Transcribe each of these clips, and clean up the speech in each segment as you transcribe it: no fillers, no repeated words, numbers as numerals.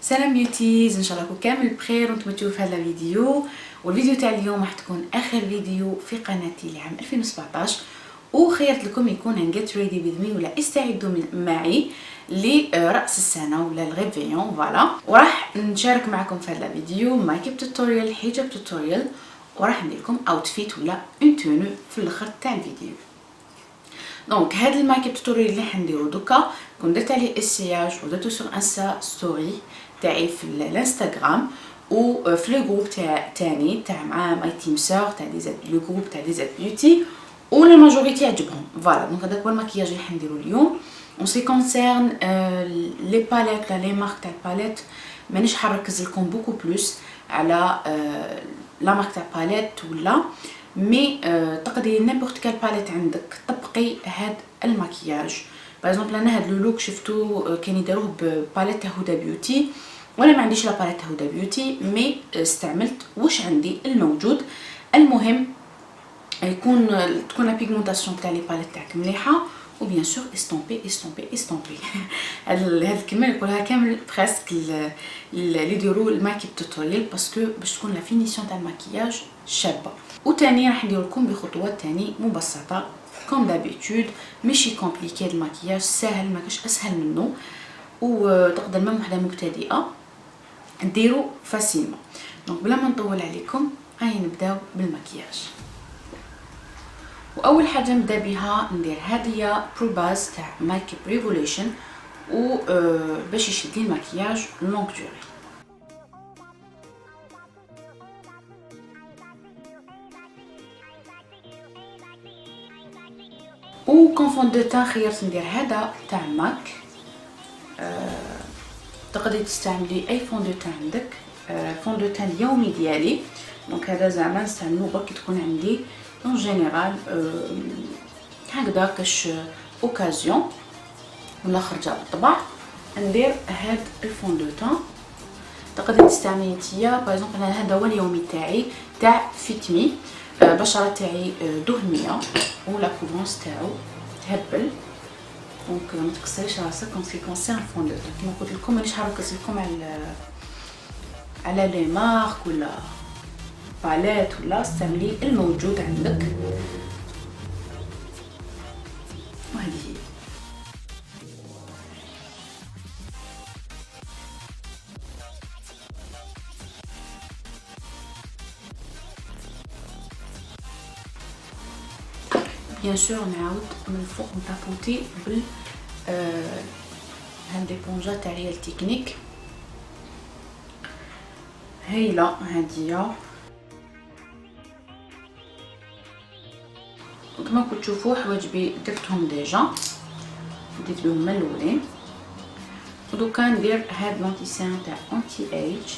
سلام بيوتيز، ان شاء الله كامل بخير وانتم تشوفوا هذا الفيديو. والفيديو تاع اليوم راح تكون اخر فيديو في قناتي لعام 2017، وخيرت لكم يكون ان جيت ريدي وذ مي ولا استعدوا معي لراس السنه ولا الغيفيون فوالا. وراح نشارك معكم في هذا الفيديو ميك اب توتوريال، حجاب توتوريال، وراح ندير لكم اوتفيت ولا اون تونو في الاخر تاع الفيديو. دونك هذا الميك اب توتوريال اللي حنديرو دوكا كون درت عليه اسياج ودرتو سور انستا ستوري تاعي في الانستغرام وفي لو جروب تاعي تاع مع ماي تيم سور تاع لي زاد، لو جروب تاع لي زاد بيوتي، ولا ماجوريتي عجبهم فوالا. دونك هذاك هو المكياج اللي حنديرو اليوم. اون سي كونسيرن لي باليت لا لي مارك تاع الباليت مانيش حنركز لكم بوكو بلوس على لا مارك تاع باليت ولا مي تقدري نيمبورت كال باليت عندك طبقي هاد المكياج. باغ اكزومبل انا هاد لو لوك شفتو كاين يديروه بباليت تاع هدى بيوتي، وانا ما عنديش لا باليت تاع هدى بيوتي مي استعملت واش عندي الموجود. المهم تكون لا بيغمونطاسيون تاع لي باليت تاعك مليحه، وبيان سور استومبي هاد الكلمه نقولها كامل بريسك اللي يديروا الميك اب توتوريال باسكو باش تكون لا فينيسيون تاع المكياج شابه. وتاني راح ندير لكم بخطوات تاني مبسطه كوم دابيتود، ماشي كومبليكي. هاد المكياج ساهل، ما كاش اسهل منه، وتقدر ميم وحده مبتدئه ديرو فاسيلمون. دونك بلا ما نطول عليكم هاي نبداو بالمكياج. واول حاجه نبدا بها ندير هذه بروباز تاع ميك اب ريفوليوشن و باش يشد لي المكياج لونغ دوري. و كونفون دو تان خيرت ندير هذا تاع ماك. تقدري تستعملي اي فون دو تان عندك، فون دو تان اليومي ديالي. دونك هذا زعما نستعملو برك تكون عندي اون جينيرال هكذا كاش اوكازيون ولا خرجه بالطبع ندير هاد الفون دو تان. تقدري تستعملي نتيا باغ اكزومبل هذا هو اليومي تاعي تاع فيتمي، البشره تاعي دهنيه ولا كوفونس تاعو تهبل، دونك ما تكسريش راسك كون سي كونسيرن فون دو تان. كيما قلت لكم مانيش حنركز لكم على لي مارك ولا باليت ولا، استعملي الموجود عندك وهذه هي. بيان سور نعاود من الفوق نطابوتي بال هاد ليبونجا تاع ريال تكنيك هايله هاديه. كما كنتو تشوفوا حواجبي درتهم ديجا، ديت بهم من الاولين. ودوكا ندير هاد لونتيسان تاع انتي ايج،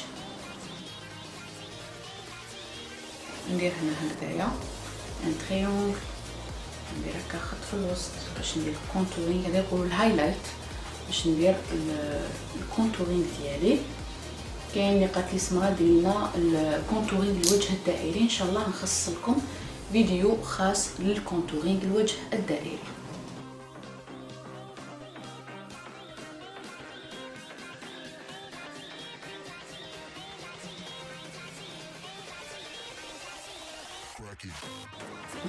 ندير هنا هكذايا ان تريونغل، ندير هكا خط في الوسط باش ندير الكونتورينغ. هذا يقولوا الهايلايت باش ندير الكونتورينغ ديالي. كاين اللي قالت لي سمره دير لنا الكونتورينغ الوجه الدائري، ان شاء الله نخصص لكم فيديو خاص للكونتورينغ الوجه الدائري.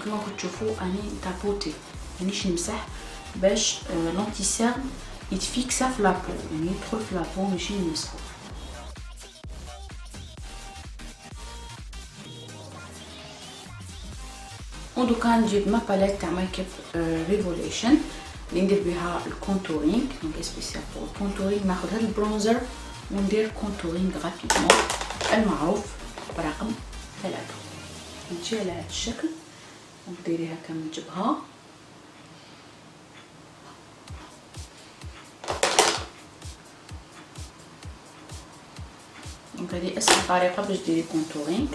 كما كنتو تشوفوا اني تابوتي مانيش نمسح باش لونتيسيرن يتفيكسا في لابو، يعني يدخل في لابو ماشي نمسحو. ودوكا نجيب ما باليت تاع ميك اب ريفوليوشن اللي ندير بها الكونتورينغ. دونك سبيسيال بور الكونتورينغ ناخذ هذا البرونزر وندير كونتورينغ غابيدمون المعروف برقم 3. نجي على هذا الشكل وديري هكا من الجبهه. دونك هذه اسهل طريقه باش ديري كونتورينغ.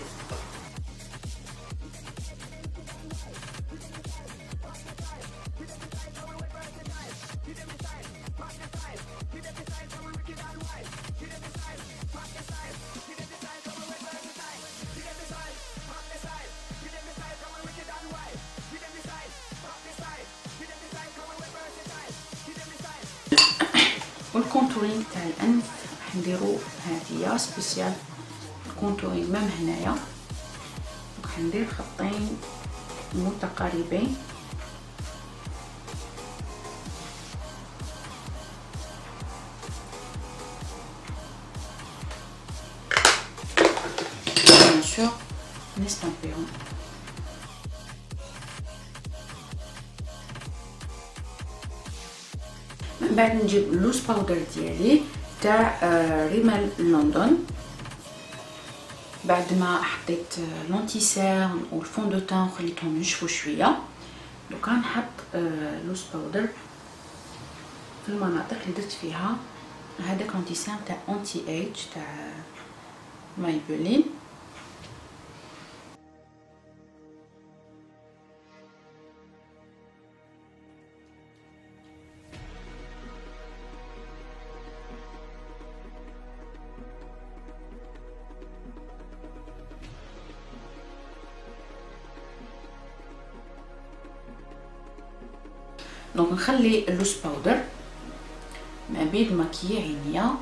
والكونتورينغ تاع الانف راح راح نديرو هادية سبيسيال كونتورين مام هنايا. راح ندير خطين متقاربين بيان سور نستامبيهم. من بعد نجيب اللوز باودر ديالي تاع ريمال لندن. بعد ما حطيت لونتي سيرن والفون دو تان وخليتهم ينشفوا شويه، دوكا نحط لوز باودر في المناطق اللي درت فيها هذاك لونتي سيرن تاع انتي ايج تاع مايبلين. دونك نخلي اللوز باودر ما بين الماكياج عينيا،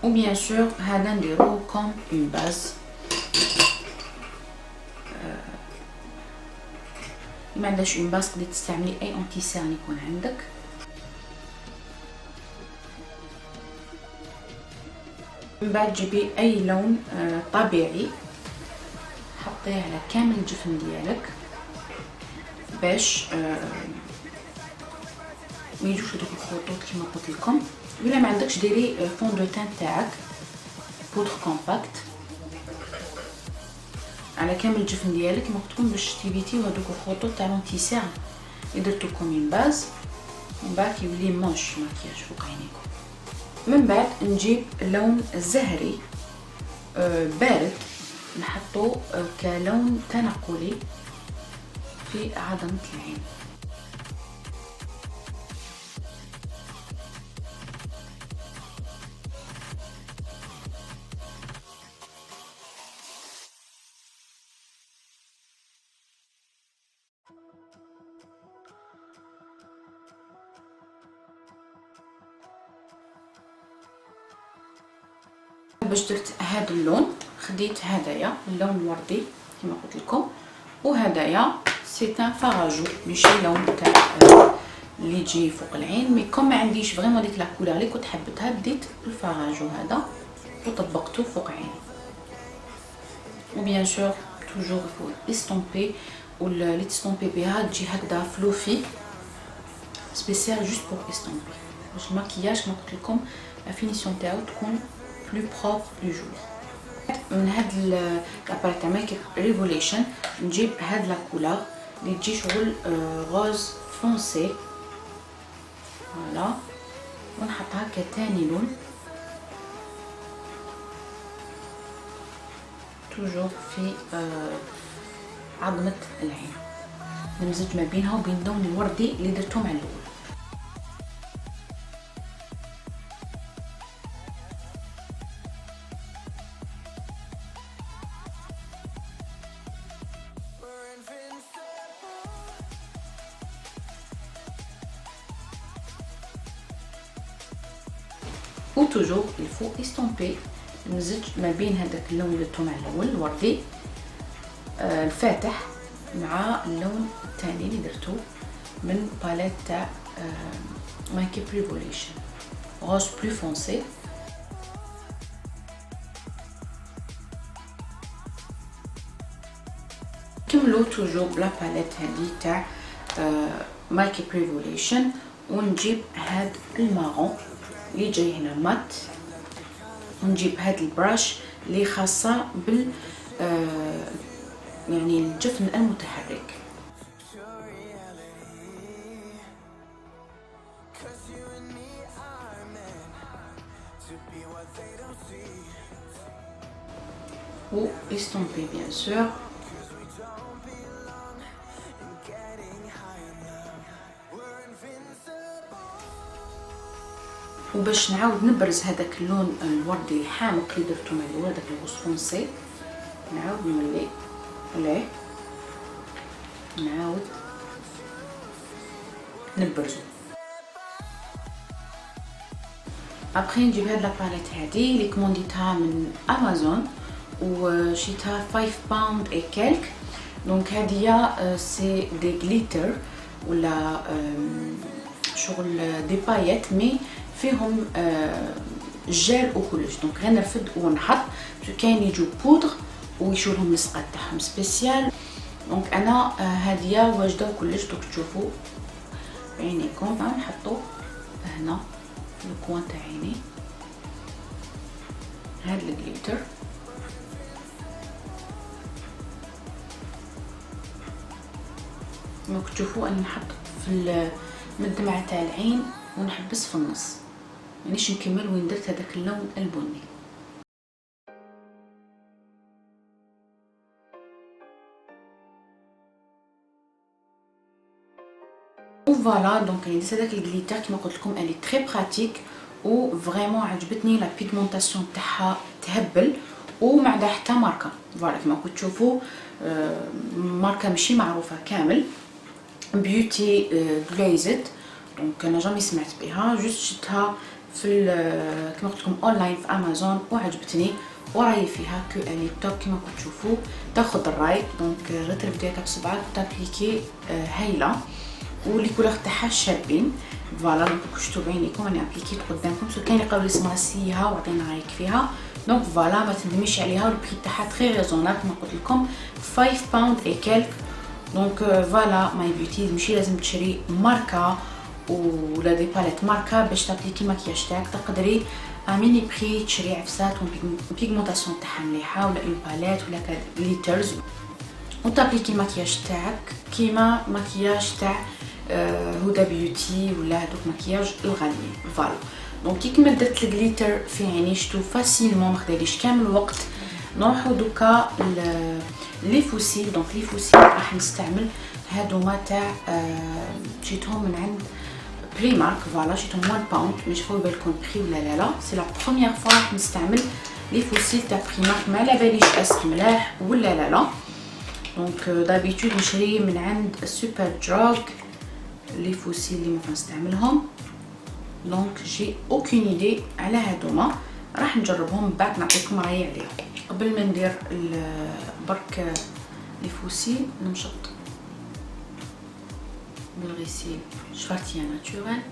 و بيان سور هذا نديروه كوم اون باز. ما عندكش اون باز تقدري تستعملي اي انتي سيرن يكون عندك. من بعد جيبي اي لون طبيعي حطيه على كامل الجفن ديالك باش ما يجوش هذوك الخطوط كما قلت لكم. ولا ما عندكش ديري فون دو تان تاعك بودر كومباكت على كامل الجفن ديالك كما قلت لكم باش تيفيتيو هذوك الخطوط تاع لونتي سيرن اللي درتو كومين باز، ومن بعد يولي موش ماكياج فوق عينيكم. من بعد نجيب اللون الزهري بارد نحطو كلون تنقلي في عظمة العين. باش درت هذا اللون خديت هدايا اللون الوردي كما قلت لكم، وهدايا سي ان فاراجو ماشي لون تاع اللي يجي فوق العين. مي كوم ما عنديش فريمون ديك لا كولور اللي كنت حبيتها بديت الفاراجو هذا وطبقته فوق عيني. وبيان سور توجور فو استومبي، واللي تستومبي بها تجي هكذا فلوفي سبيسيال جوست بور استومبي باش الماكياج كما قلت لكم لا فينيسيون تاعو تكون بلو بروبر بلو جولي. من هاد لاباريت تاع ميك اب ريفوليشن نجيب هاد لا كولور اللي تجي شغل غوز فونسي فوالا، ونحطها كتاني لون توجور في عظمة العين. نمزج ما بينها وبين اللون الوردي اللي درتو مع الاول. و توجور الفو استومبي نمزج ما بين هذاك اللون اللي درتو مع الاول الوردي الفاتح مع اللون الثاني اللي درتو من باليت تاع ميك اب ريفوليشن روز بلو فونسي. كملوا توجور بلا باليت هذه تاع ميك اب ريفوليشن، ونجيب هاد المارون اللي جاي هنا مات، ونجيب هاد البراش اللي خاصه بال يعني الجفن المتحرك. و استومبي بيان سور. وباش نعاود نبرز هذاك اللون الوردي الحامق اللي درتو مع الاول هذاك الغوص فونسي، نعاود نولي عليه نعاود نبرزو. ابخي نجيب هاد لاباليت هادي اللي كومونديتها من امازون وشيتها 5 باوند اي كالك. دونك هادية سي دي غليتر ولا شغل دي بايت مي فيهم جيل وكلش. دونك غير نرفد ونحط، كاين يجو بودر ويشو لهم لصقات تاعهم سبيسيال. دونك انا هادية واجده وكلش. دوك تشوفوا بعينيكم نحطو هنا في الكوان تاع عيني هاد الجليتر. دونك تشوفوا اني نحط في الدمعه تاع العين ونحبس في النص، مانيش نكمل وين درت هذاك اللون البني. وفوالا دونك يعني هذاك الجليتر كما قلت لكم الي تري براتيك و فريمون عجبتني لا بيغمونطاسيون تاعها تهبل وما عندها حتى ماركه. فوالا كما كنتو تشوفوا ماركه ماشي معروفه كامل، بيوتي غليزد. دونك انا جامي سمعت بها، جوست شفتها في كما قلت لكم اونلاين في امازون وعجبتني وراي فيها كو اني توب كما كنتو تشوفوا. تاخذ الراي دونك غير ترفدي هكا بصبعك وتابليكي هايله ولي كولور تاعها شابين. فوالا دونك شفتوا بعينيكم انا ابليكيت قدامكم. سو كاين اللي قالوا لي سماسيها وعطينا رايك فيها. دونك فوالا ما تندميش عليها، والبري تاعها تري ريزونابل كما قلت لكم 5 باوند اي كالك. دونك فوالا ماي بيوتي ماشي لازم تشري ماركه ولا دي باليت ماركه باش تابليكي الماكياج تاعك، تقدري ميني بري تشري عفسات بيغمونطاسيون تاعها مليحه ولا اون باليت ولا غليترز وتابليكي الماكياج تاعك كيما ماكياج تاع هدى بيوتي ولا هذوك ماكياج الغاليين. فوالا دونك كي كمل درت الغليتر في عيني شتو فاسيلمون ماخداليش كامل الوقت. نروحو دوكا لي فوسيل. دونك لي فوسيل راح نستعمل هادوما تاع شيتهم من عند بريمارك. فوالا شيتهم 1 باوند، مش فوا بالكم بري ولا لا. سي لا بروميير فوا راح نستعمل لي فوسيل تاع بريمارك، ما على باليش اسك ملاح ولا لا. دونك دابيتود نشري من عند سوبر دروغ لي فوسيل اللي ممكن نستعملهم. دونك جي اوكين ايدي على هادوما، راح نجربهم بعد نعطيكم رايي عليهم. قبل ما ندير برك لي فوسيل نمشط بالغسيل شفرتيه ناتورال.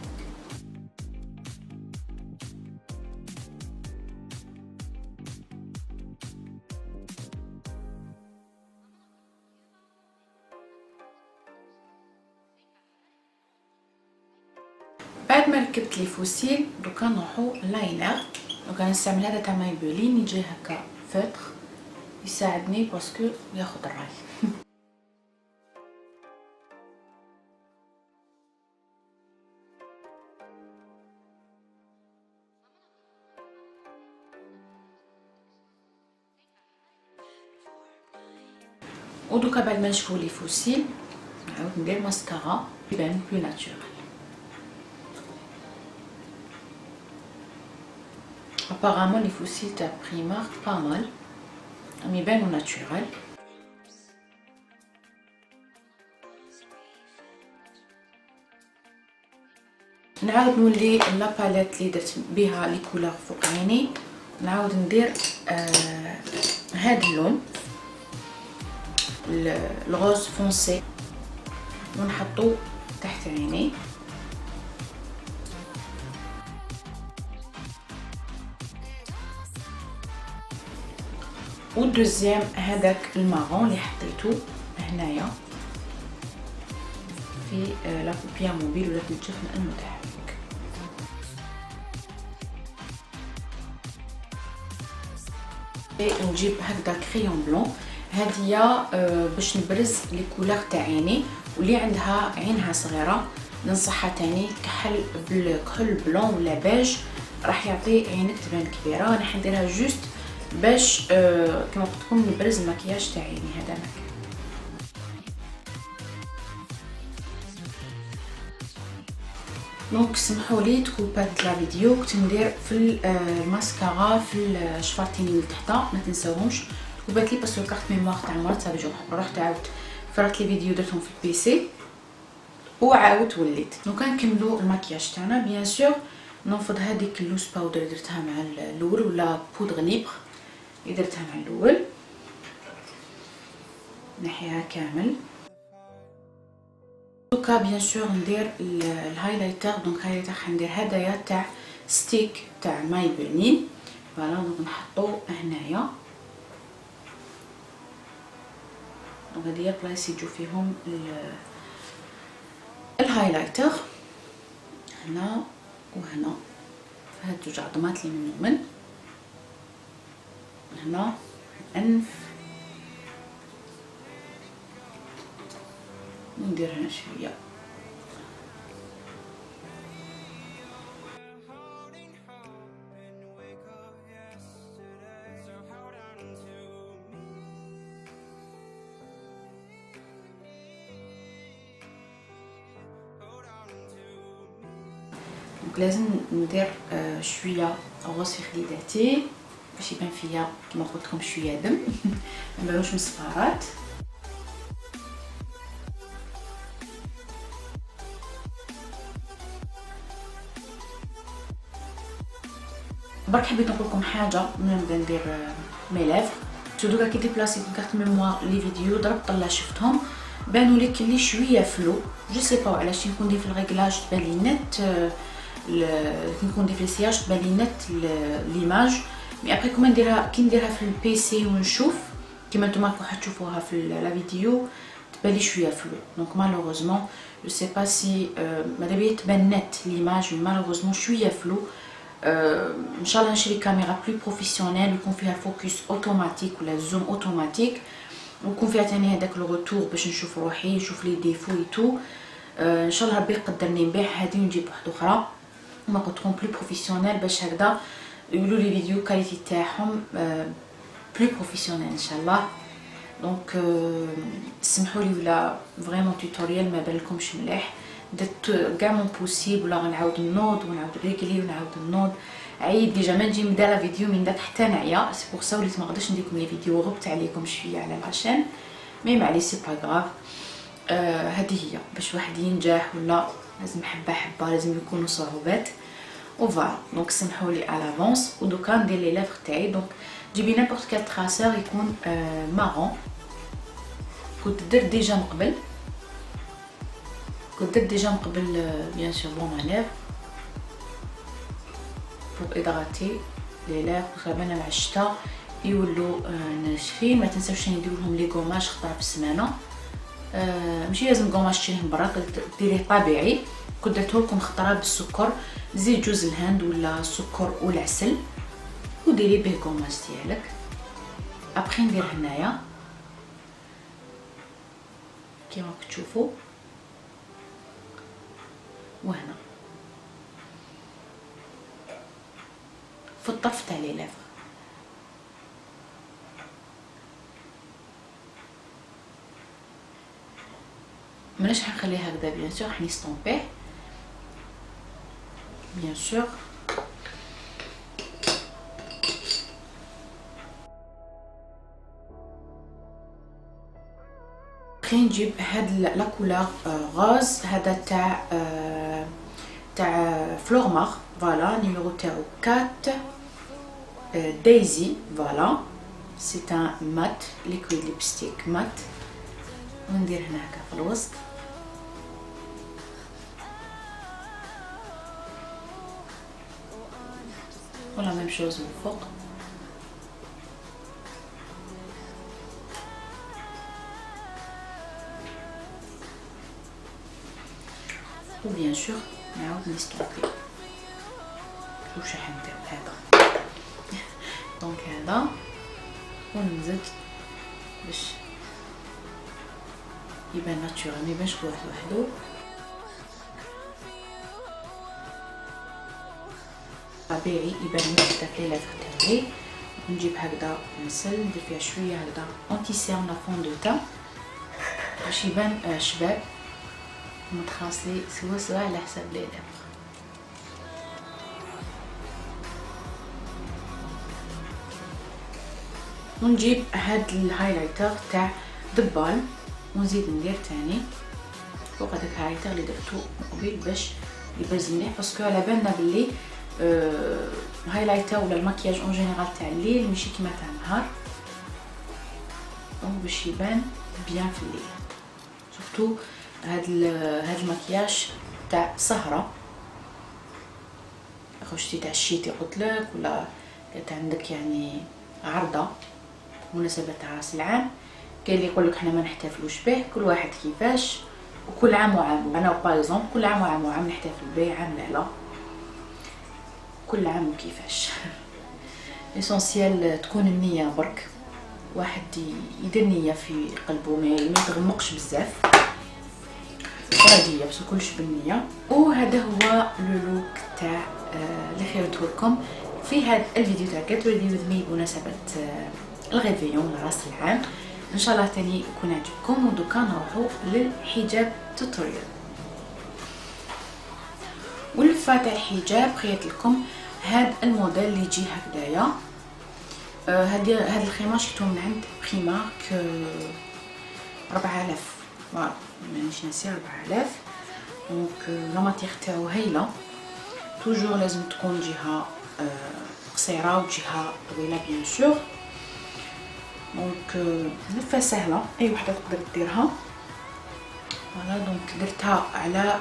بعد ما ركبت لي فوسيل دوكا نروحو لاينر. دونك انا نستعمل هذا تاع مايبلين يجي هكا فاتر يساعدني باسكو ياخذ الراي. ودوكا بعد ما نشفو لي فوسيل نعاود ندير ماسكارا يبان بلو ناتورال. apparemment les fossiles تاع بريمارك pas mal مي يبانو ناتورال. نعاود نولي لاباليت اللي درت بها لي كولور فوق عيني، نعاود ندير هاد اللون الغوز فونسي ونحطو تحت عيني. والدوزيام هذاك المارون اللي حطيته هنايا في لا بوبيا موبيل ولا في الجفن المتحرك. ونجيب هكذا كريون بلون هادية باش نبرز لي كولور تاع عيني، واللي عندها عينها صغيره ننصحها تاني تكحل بالكحل بلون ولا بيج، راح يعطي عينك تبان كبيره. انا حنديرها جوست باش كما قلت لكم نبرز المكياج تاع عيني. هذا مكان دونك سمحوا لي تكوبات لا فيديو كنت ندير في الماسكارا في الشفرتين اللي تحت ما تنساوهمش تكوبات لي باسكو كارت ميموار تاع مرات صافي جو رحت عاودت فرات لي فيديو درتهم في البيسي وعاودت وليت. دونك نكملوا المكياج تاعنا. بيان سور ننفض هذيك اللوز باودر اللي درتها مع الاول ولا بودغ ليبر اللي درتها مع الاول، نحيها كامل. دوكا بيان سور ندير الهايلايتر. دونك هايلايتر حندير هدايا تاع ستيك تاع مايبلين. فوالا دونك نحطو هنايا. دونك هادي هي البلايص يجو فيهم الهايلايتر، هنا وهنا في هاد جوج عظمات اللي من اليمين، هنا الانف، وندير هنا شويه. دونك لازم ندير شويه غوص في خديداتي باش يبان فيا كيما قلت لكم شويه دم ما نبانوش مصفارات. برك حبيت نقول لكم حاجه من نبدا ندير ميلافغ. شو دوكا كي ديبلاسيت كارت ميموار لي فيديو ضربت طلع شفتهم بانوا لي كلي شويه فلو. جو سي با علاش كي نكون ندير في الريغلاج تبان لي نت، كي نكون ندير في السياج تبان لي نت ليماج، مي ابري كوما نديرها كي نديرها في البيسي ونشوف كيما نتوما راكم حتشوفوها في لا فيديو تبان لي شويه فلو. دونك مالوغوزمون جو سي با سي مادابيا تبان نت ليماج، مالوغوزمون شويه فلو. ان شاء الله نشري كاميرا بلو بروفيسيونيل يكون فيها فوكس اوتوماتيك ولا زوم اوتوماتيك، ويكون فيها ثاني هذاك الروتور باش نشوف روحي نشوف لي ديفو تو. ان شاء الله ربي يقدرني نبيع هذه ونجيب واحده اخرى ما قلت لكم بلو بروفيسيونيل باش هكذا يقولوا لي فيديو كاليتي تاعهم بلو بروفيسيونيل ان شاء الله. دونك سمحوا لي ولا فريمون توتوريال ما بالكمش مليح، درت كاع مون بوسيبل ولا غنعاود نوض ونعاود ريكلي ونعاود نوض. عيد ديجا ما نجي مداله فيديو من داك حتى نعيا، سي بور سا وليت ما نقدرش نديركم لي فيديو، غبت عليكم شويه على لاشين مي معليش سي با غراف. هذه هي باش واحد ينجح ولا لازم حبه حبه لازم يكونوا صعوبات وفوالا. دونك سمحوا لي على لافونس. ودوكا ندير لي لافغ تاعي. دونك جيبي نيمبورط كال تراسور يكون مارون. كنت درت ديجا من قبل، بيان سور بون مانيف بور ايدغاتي لي لافغ كمان مع الشتا يولوا ناشفين. ما تنساوش نديروا لهم لي غوماج خطره في السمانه، ماشي لازم غوماج تشريه من برا، ديريه طبيعي. كنت درته لكم خطره بالسكر، زيت جوز الهند ولا السكر والعسل وديري به غوماج ديالك. ابخي ندير هنايا كيما راكم تشوفوا وهنا في الطرف تاع لي لافغ. ماناش حنخليه هكذا بيان سور، حنستومبيه بيان سور. خلينا نجيب هاد لا كولور غاز، هذا تاع فلورمار فوالا نيميرو تاعو 4 دايزي فوالا. سي ان مات ليكويد ليبستيك مات، وندير هنا هكا في الوسط ولا ميم شوز من فوق. وبيان سور نعاود نستوكي واش راح ندير هذا. دونك هذا ونزيد باش يبان ناتشورال، ما يبانش واحد وحدو. طبيعي يبان مثل داك لي لافغ تاعي. نجيب هكذا نسل ندير فيها شويه هكذا اونتي سيرم لا فون دو تان باش يبان شباب متخاصلي سوا على حساب لي لافغ. ونجيب هاد الهايلايتر تاع دبال ونزيد ندير تاني فوق هذاك الهايلايتر اللي درتو قبيل باش يبرز مليح باسكو على بالنا بلي هايلايتر ولا المكياج اون جينيرال تاع الليل ماشي كيما تاع النهار، دونك باش يبان بيان في الليل. سورتو هاد المكياج تاع سهره، خرجتي تاع الشيتي قلتلك، ولا كانت عندك يعني عرضه مناسبه تاع راس العام. كاين اللي يقولك حنا ما نحتفلوش به، كل واحد كيفاش وكل عام وعام. انا بايزون كل عام وعام وعام نحتفل به، عام لا كل عام وكيفاش. ليسونسيال تكون النيه برك، واحد يدير نيه في قلبه، ما يتغمقش بزاف، عاديه بس كلش بالنيه. وهذا هو لو لوك تاع اللي خيرته لكم في هذا الفيديو تاع Get Ready With Me بمناسبه الغيفيون لراس العام. ان شاء الله تاني يكون عجبكم. ودوكا نروحوا للحجاب توتوريال. واللفه تاع الحجاب خيرت لكم هذا الموديل اللي يجي هكذايا. هاد الخيمه شفتو من عند بريمارك 4000، مانيش ناسي 4000. دونك لا ماتيغ تاعو هايله. توجور لازم تكون جهه قصيره وجهه طويله بيان سور. دونك لفه سهله اي وحده تقدر ديرها. فوالا دونك درتها على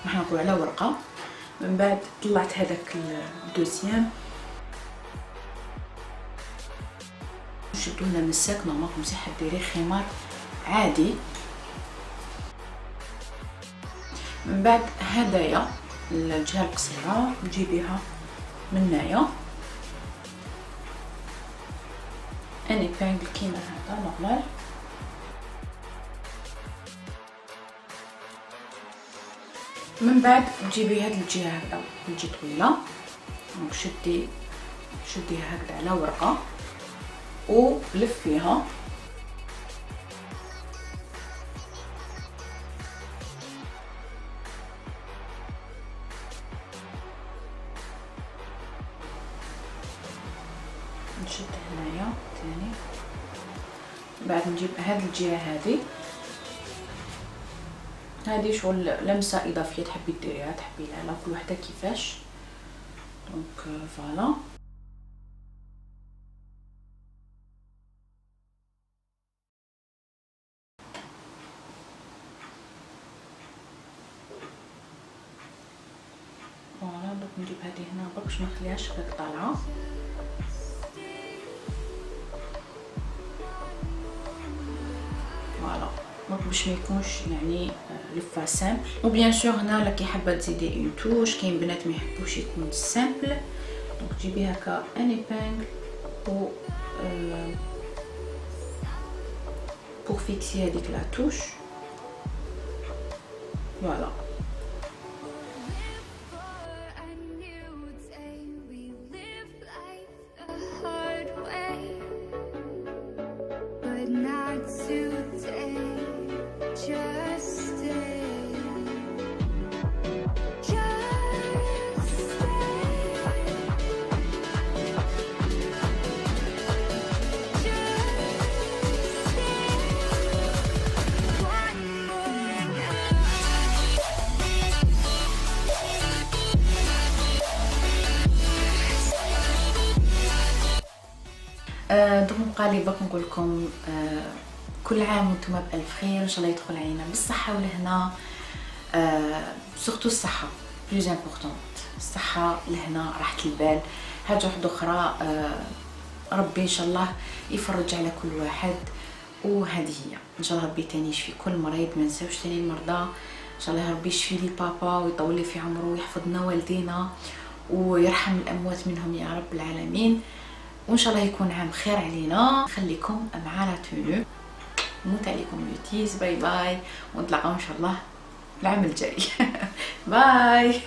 ما نقولوا على ورقه. من بعد طلعت هذاك الدوزيام، شدو لنا مساك نورمالكم مسيح ديري خمار عادي. من بعد هدايا الجهه القصيره تجيبيها من هنايا اني بانجل كيما هذا نورمال. من بعد تجيبي هاد الجهه هكذا تجي طويله، دونك شديها هكذا على ورقه ولفيها. نشد هنايا ثاني. بعد نجيب هاد الجهه هذه شغل لمسه اضافيه تحبي ديريها تحبي لا كل وحده كيفاش. دونك فوالا دونك نجيب هذه هنا برك باش ما نخليهاش هكاك طالعه. فوالا دونك باش ما يكونش يعني لفه سامبل. وبيان سور هنا لكي حابه تزيدي اون توش، كاين بنات ما يحبوش يكون سامبل، دونك تجيبي هكا ان ايبانغل و pour fixer هذيك لا توش. فوالا دونك بقى لي باك نقول لكم كل عام وانتم بالف خير، ان شاء الله يدخل علينا بالصحه والهنا. سورتو الصحه بلوز امبورطونت، الصحه لهنا راحه البال. حاجه واحده اخرى ربي ان شاء الله يفرج على كل واحد، وهذه هي ان شاء الله ربي تاني يشفي كل مريض، ما نساوش تاني المرضى. ان شاء الله ربي يشفي لي بابا ويطول لي في عمره ويحفظنا والدينا ويرحم الاموات منهم يا رب العالمين. وان شاء الله يكون عام خير علينا. خليكم مع لا تونو، نموت عليكم بيوتيز. باي باي ونتلاقاو ان شاء الله العام الجاي. باي.